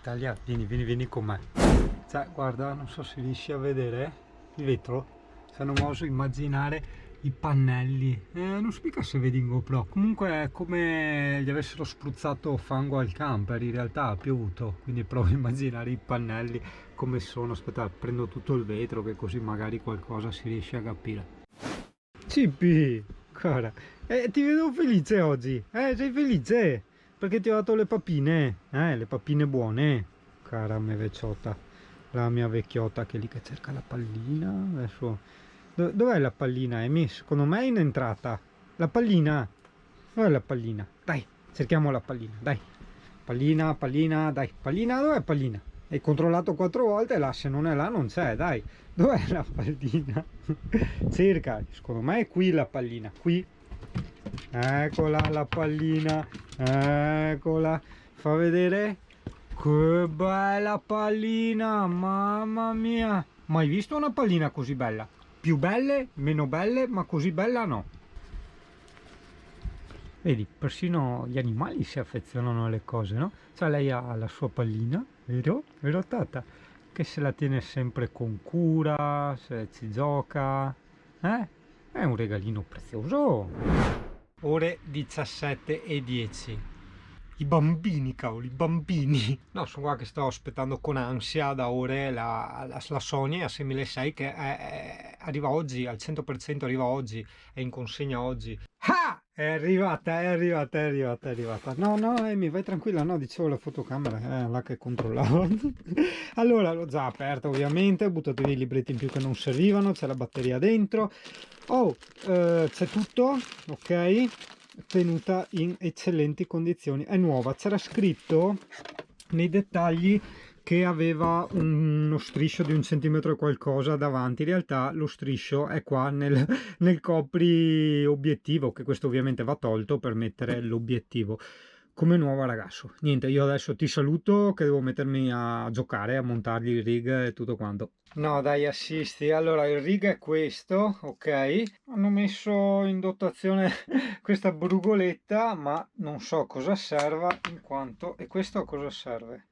Italia, vieni con me. Cioè, guarda, non so se riesci a vedere il vetro. Se non oso immaginare i pannelli. Non so mica se vedi in GoPro. Comunque è come gli avessero spruzzato fango al camper. In realtà ha piovuto. Quindi provo a immaginare i pannelli come sono. Aspetta, prendo tutto il vetro che così magari qualcosa si riesce a capire. Cipi, cara, ti vedo felice oggi. Sei felice? Perché ti ho dato le papine. Le papine buone. Cara me vecchiotta, la mia vecchiotta che è lì che cerca la pallina. Adesso dov'è la pallina, Amy? Secondo me è in entrata. La pallina, dov'è la pallina? Dai, cerchiamo la pallina, dai. Pallina, pallina, dai. Pallina, dov'è pallina? Hai controllato 4 volte, là, se non è là non c'è, dai. Dov'è la pallina? Cerca, secondo me è qui la pallina, qui. Eccola la pallina, eccola. Fa vedere. Che bella pallina, mamma mia. Mai visto una pallina così bella? Più belle, meno belle, ma così bella no. Vedi, persino gli animali si affezionano alle cose, no? Cioè lei ha la sua pallina, vero? Vero Tata? Che se la tiene sempre con cura, se ci gioca. È un regalino prezioso. Ore 17:10. I bambini, cavoli, i bambini. No, sono qua che sto aspettando con ansia da ore la Sony A66 che arriva oggi, al 100% arriva oggi, è in consegna oggi. Ah! È arrivata, è arrivata, è arrivata, è arrivata. No, no, Amy, vai tranquilla, no, dicevo la fotocamera, là che controllavo. Allora, l'ho già aperta ovviamente, ho buttato via i libretti in più che non servivano, c'è la batteria dentro. Oh, c'è tutto, ok? Tenuta in eccellenti condizioni, è nuova. C'era scritto nei dettagli che aveva uno striscio di 1 centimetro e qualcosa davanti. In realtà lo striscio è qua nel copri obiettivo, che questo ovviamente va tolto per mettere l'obiettivo. Come nuovo, ragazzo. Niente, io adesso ti saluto che devo mettermi a giocare, a montargli il rig e tutto quanto. No, dai, assisti. Allora, il rig è questo, ok? Hanno messo in dotazione questa brugoletta, ma non so cosa serva in quanto... E questo a cosa serve?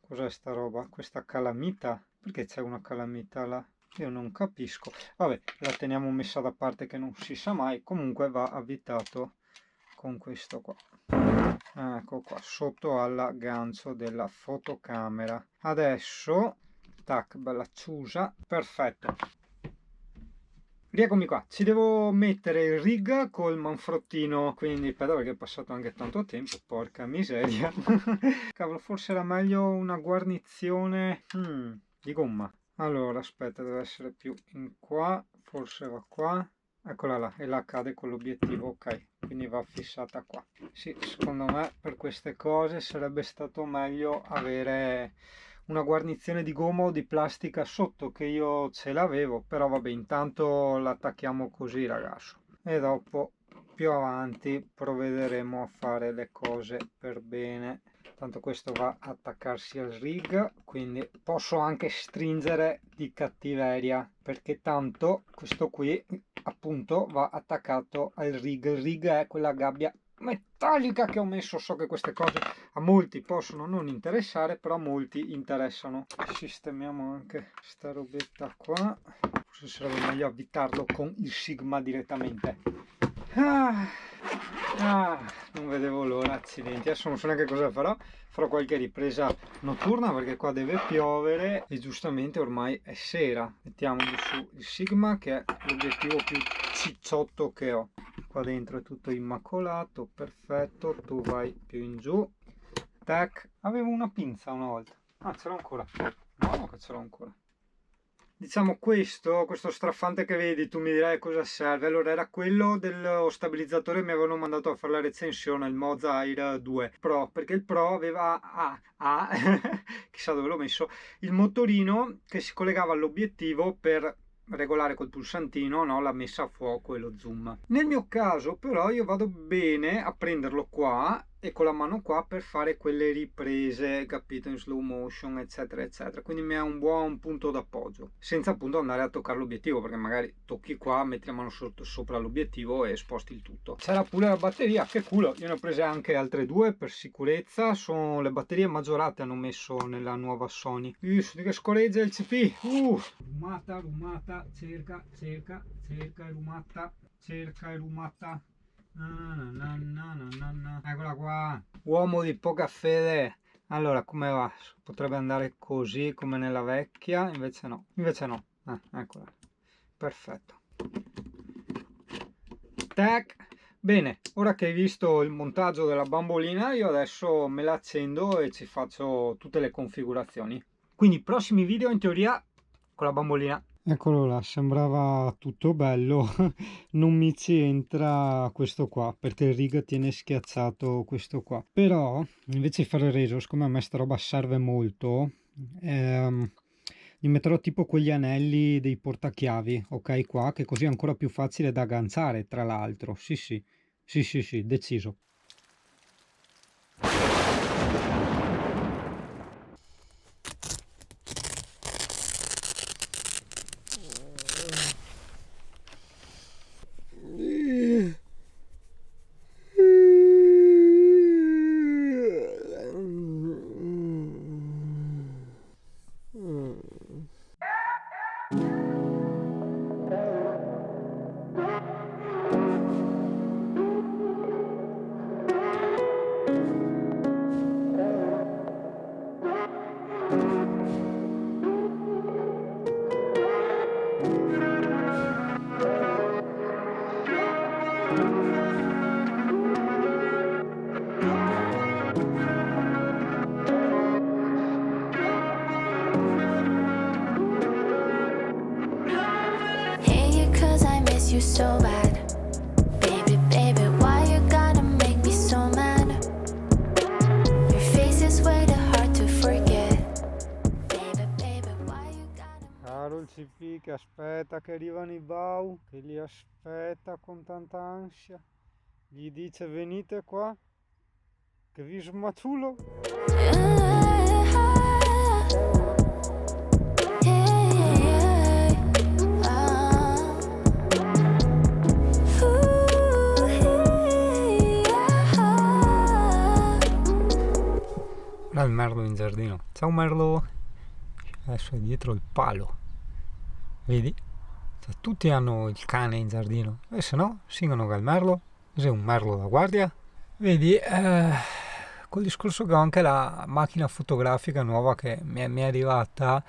Cos'è sta roba? Questa calamita? Perché c'è una calamita là? Io non capisco. Vabbè, la teniamo messa da parte che non si sa mai. Comunque va avvitato con questo qua. Ecco qua, sotto all'aggancio della fotocamera. Adesso, tac, bella chiusa, perfetto. Rieccomi qua, ci devo mettere il rig col manfrottino, quindi aspetta perché è passato anche tanto tempo, porca miseria. Cavolo, forse era meglio una guarnizione di gomma. Allora, aspetta, deve essere più in qua, forse va qua. Eccola là, e là cade con l'obiettivo, ok, quindi va fissata qua. Sì, secondo me per queste cose sarebbe stato meglio avere una guarnizione di gomma o di plastica sotto, che io ce l'avevo, però vabbè, intanto l'attacchiamo così, ragazzo. E dopo, più avanti, provvederemo a fare le cose per bene. Tanto questo va a attaccarsi al rig, quindi posso anche stringere di cattiveria, perché tanto questo qui appunto va attaccato al rig. Il rig è quella gabbia metallica che ho messo. So che queste cose a molti possono non interessare, però a molti interessano. Sistemiamo anche sta robetta qua, forse sarebbe meglio avvitarlo con il Sigma direttamente. Non vedevo l'ora, accidenti. Adesso non so neanche cosa farò qualche ripresa notturna perché qua deve piovere e giustamente ormai è sera. Mettiamo su il Sigma, che è l'obiettivo più cicciotto che ho. Qua dentro è tutto immacolato, perfetto. Tu vai più in giù, tac. Avevo una pinza una volta, ce l'ho ancora, no che ce l'ho ancora. Diciamo questo straffante che vedi, tu mi dirai cosa serve. Allora, era quello dello stabilizzatore, mi avevano mandato a fare la recensione, il Moza Air 2 Pro, perché il Pro aveva chissà dove l'ho messo, il motorino che si collegava all'obiettivo per regolare col pulsantino, no, la messa a fuoco e lo zoom. Nel mio caso però io vado bene a prenderlo qua e con la mano qua per fare quelle riprese, capito, in slow motion, eccetera eccetera. Quindi mi è un buon punto d'appoggio, senza appunto andare a toccare l'obiettivo, perché magari tocchi qua, metti la mano sopra l'obiettivo e sposti il tutto. C'era pure la batteria, che culo, io ne ho prese anche altre due per sicurezza. Sono le batterie maggiorate, hanno messo nella nuova Sony. Di che scorreggia il CP. Rumata, cerca e rumata, cerca e rumata. Eccola qua, uomo di poca fede. Allora, come va? Potrebbe andare così come nella vecchia, invece no, eccola, perfetto. Tac. Bene, ora che hai visto il montaggio della bambolina, io adesso me la accendo e ci faccio tutte le configurazioni. Quindi prossimi video in teoria con la bambolina. Eccolo là, sembrava tutto bello, non mi ci entra questo qua, perché il rig tiene schiacciato questo qua. Però, invece di fare il reso, siccome a me sta roba serve molto, gli metterò tipo quegli anelli dei portachiavi, ok, qua, che così è ancora più facile da agganciare, tra l'altro. Sì, deciso. You so bad, baby, why you gotta make me so mad? Your face is way too hard to forget, baby, why you gotta. Caro il CP che aspetta che arrivano i Bau, che li aspetta con tanta ansia, gli dice venite qua, che vi smaciulo. Il merlo in giardino. Ciao merlo. Adesso è dietro il palo. Vedi? Cioè, tutti hanno il cane in giardino. E se no, singono il merlo. Sei un merlo da guardia. Vedi? Col discorso che ho anche la macchina fotografica nuova che mi è arrivata,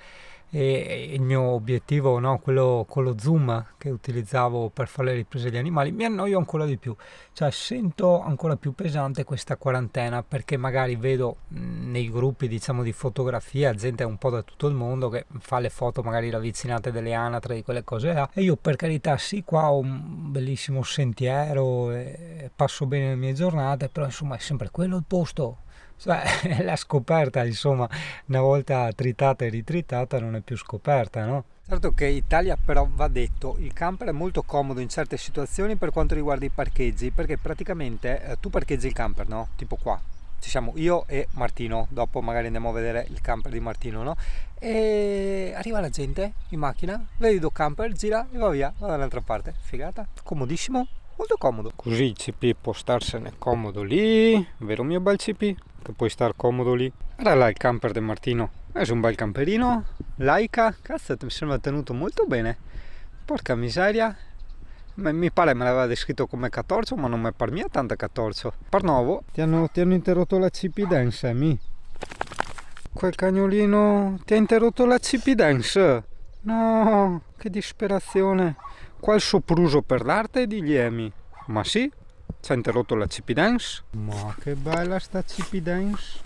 e il mio obiettivo, no, quello con lo zoom che utilizzavo per fare le riprese di animali, mi annoio ancora di più, cioè sento ancora più pesante questa quarantena, perché magari vedo nei gruppi, diciamo, di fotografia gente un po' da tutto il mondo che fa le foto magari ravvicinate delle anatre, di quelle cose là, e io per carità sì, qua ho un bellissimo sentiero e passo bene le mie giornate, però insomma è sempre quello il posto. Cioè, la scoperta, insomma, una volta tritata e ritritata non è più scoperta, no? Certo che in Italia però va detto, il camper è molto comodo in certe situazioni per quanto riguarda i parcheggi, perché praticamente tu parcheggi il camper, no? Tipo qua, ci siamo io e Martino, dopo magari andiamo a vedere il camper di Martino, no? E arriva la gente in macchina, vedi do camper, gira e va via, va dall'altra parte, figata, comodissimo. Molto comodo. Così il CP può starsene comodo lì, vero mio bel CP? Che puoi star comodo lì. Era là il camper di Martino. È un bel camperino, Laika, cazzo mi sembra tenuto molto bene. Porca miseria. Mi pare me l'aveva descritto come 14, ma non mi par mia tanta 14. Par nuovo. Ti hanno interrotto la CP Dance, mi? Quel cagnolino ti ha interrotto la CP Dance? No, che disperazione. Qual sopruso per l'arte di Liemi? Ma sì, ci ha interrotto la CP Dance. Ma che bella sta CP Dance.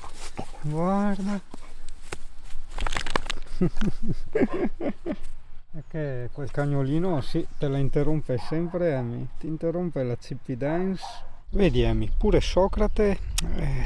Guarda. È che quel cagnolino sì, te la interrompe sempre, Amy. Ti interrompe la CP Dance. Vedi Amy, pure Socrate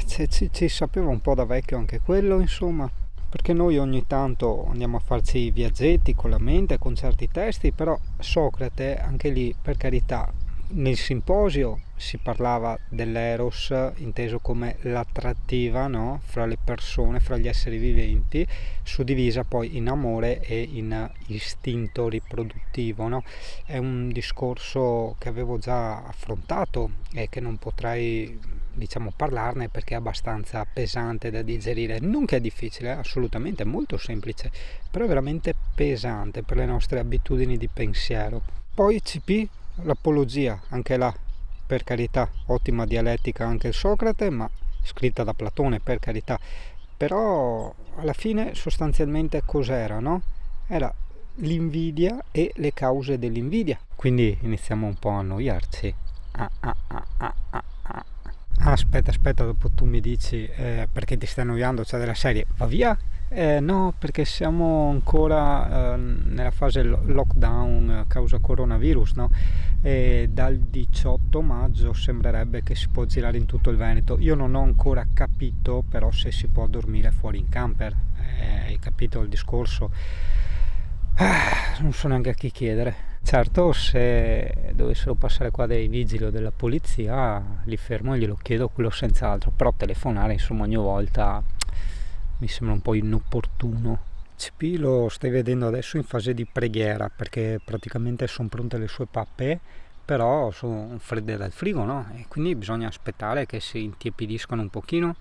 ci sapeva un po' da vecchio anche quello, insomma. Perché noi ogni tanto andiamo a farci i viaggetti con la mente, con certi testi, però Socrate, anche lì, per carità, nel simposio si parlava dell'eros inteso come l'attrattiva, no? Fra le persone, fra gli esseri viventi, suddivisa poi in amore e in istinto riproduttivo, no? È un discorso che avevo già affrontato e che non potrei, diciamo, parlarne perché è abbastanza pesante da digerire. Non che è difficile, assolutamente, è molto semplice, però è veramente pesante per le nostre abitudini di pensiero. Poi CP, l'apologia, anche là, per carità, ottima dialettica anche il Socrate, ma scritta da Platone, per carità. Però alla fine sostanzialmente cos'era, no? Era l'invidia e le cause dell'invidia. Quindi iniziamo un po' a annoiarci. Aspetta, dopo tu mi dici perché ti stai annoiando, cioè della serie, va via? No, perché siamo ancora nella fase lockdown causa coronavirus, no? E dal 18 maggio sembrerebbe che si può girare in tutto il Veneto. Io non ho ancora capito però se si può dormire fuori in camper. Hai capito il discorso? Non so neanche a chi chiedere. Certo, se dovessero passare qua dei vigili o della polizia li fermo e glielo chiedo, quello senz'altro, però telefonare insomma ogni volta mi sembra un po' inopportuno. CP lo stai vedendo adesso in fase di preghiera perché praticamente sono pronte le sue pappe, però sono fredde dal frigo, no? E quindi bisogna aspettare che si intiepidiscano un pochino.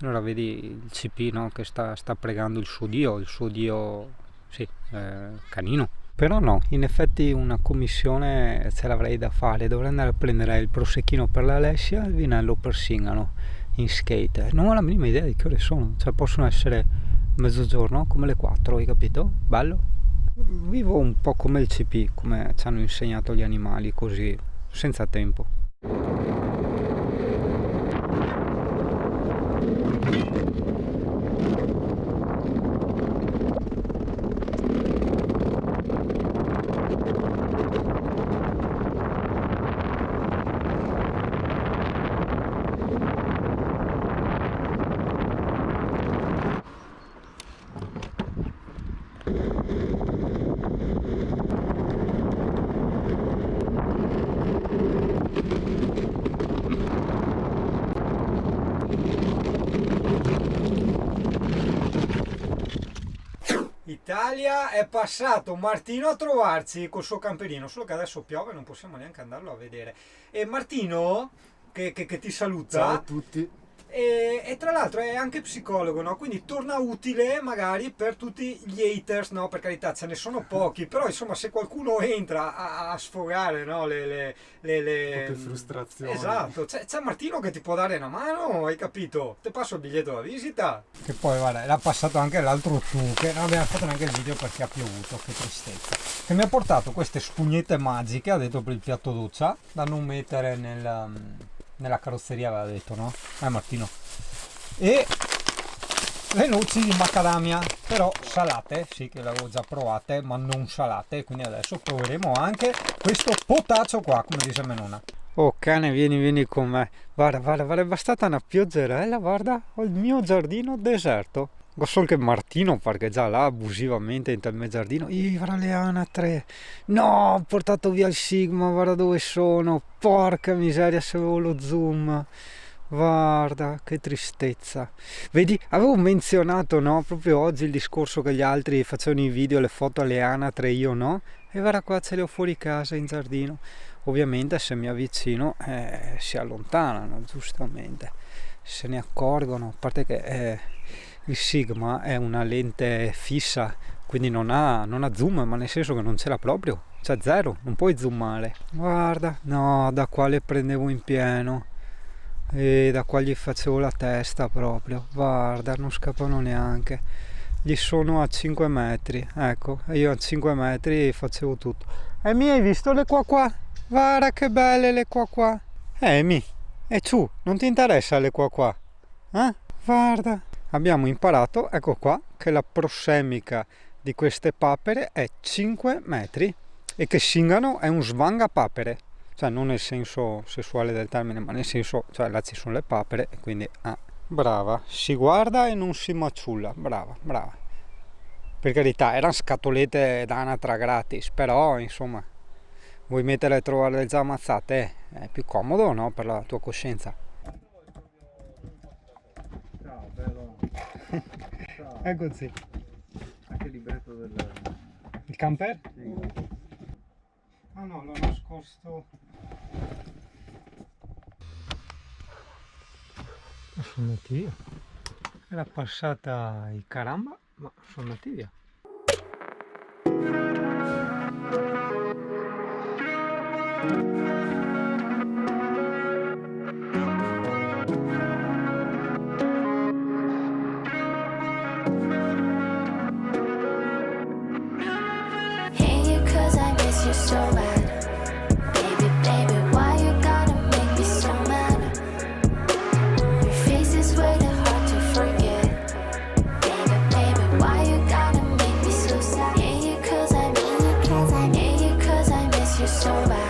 Allora vedi il CP, no? Che sta pregando il suo dio sì, canino. Però no, in effetti una commissione ce l'avrei da fare, dovrei andare a prendere il prosecchino per l'Alessia e il vinello per Singano in skate. Non ho la minima idea di che ore sono, cioè possono essere mezzogiorno come le 4, hai capito? Bello. Vivo un po' come il CP, come ci hanno insegnato gli animali, così, senza tempo. Italia, è passato Martino a trovarci col suo camperino, solo che adesso piove, non possiamo neanche andarlo a vedere. E Martino, che ti saluta. Ciao a tutti. E tra l'altro è anche psicologo, no? Quindi torna utile magari per tutti gli haters, no? Per carità, ce ne sono pochi, però insomma se qualcuno entra a sfogare, no? Le frustrazioni. Esatto, c'è Martino che ti può dare una mano, hai capito? Ti passo il biglietto da visita. Che poi guarda, l'ha passato anche l'altro tu, che non abbiamo fatto neanche il video perché ha piovuto, che tristezza. Che mi ha portato queste spugnette magiche, ha detto, per il piatto doccia, da non mettere nella carrozzeria, aveva detto, no? Martino. E le noci di macadamia, però salate, sì, che le avevo già provate, ma non salate, quindi adesso proveremo anche questo potaccio qua, come dice mia nonna. Oh cane, vieni con me. Guarda, è bastata una pioggerella, guarda, ho il mio giardino deserto. Solo che Martino parcheggia là abusivamente in tal mio giardino. Guarda le anatre. No, ho portato via il Sigma, guarda dove sono. Porca miseria, se avevo lo zoom. Guarda, che tristezza. Vedi, avevo menzionato, no, proprio oggi il discorso che gli altri facevano i video, le foto alle anatre, io no. E guarda qua, ce le ho fuori casa in giardino. Ovviamente se mi avvicino si allontanano, giustamente. Se ne accorgono, a parte che il Sigma è una lente fissa, quindi non ha zoom, ma nel senso che non ce l'ha proprio, cioè zero, non puoi zoomare. Guarda, no, da qua le prendevo in pieno e da qua gli facevo la testa proprio, guarda, non scappano neanche, gli sono a 5 metri, ecco, e io a 5 metri facevo tutto. E mi hai visto le qua? Guarda che belle le qua. Mi, e ciù, non ti interessa le qua? Guarda. Abbiamo imparato, ecco qua, che la prossemica di queste papere è 5 metri e che Singano è un svangapapere, cioè non nel senso sessuale del termine, ma nel senso, cioè là ci sono le papere e quindi brava, si guarda e non si maciulla, brava. Per carità, erano scatolette d'anatra gratis, però insomma, Vuoi mettere e trovare le già ammazzate? È più comodo, no? Per la tua coscienza. Ciao, bello. Ciao. Eccoci. Anche il libretto del... Il camper? Sì. Ah no, l'ho nascosto. Sono andati via. Era passata il caramba, ma sono andati via. Hate you 'cause I miss you so bad. Baby, baby, why you gotta make me so mad? Your face is way too hard to forget. Baby, baby, why you gotta make me so sad? Hate you 'cause I miss you so bad.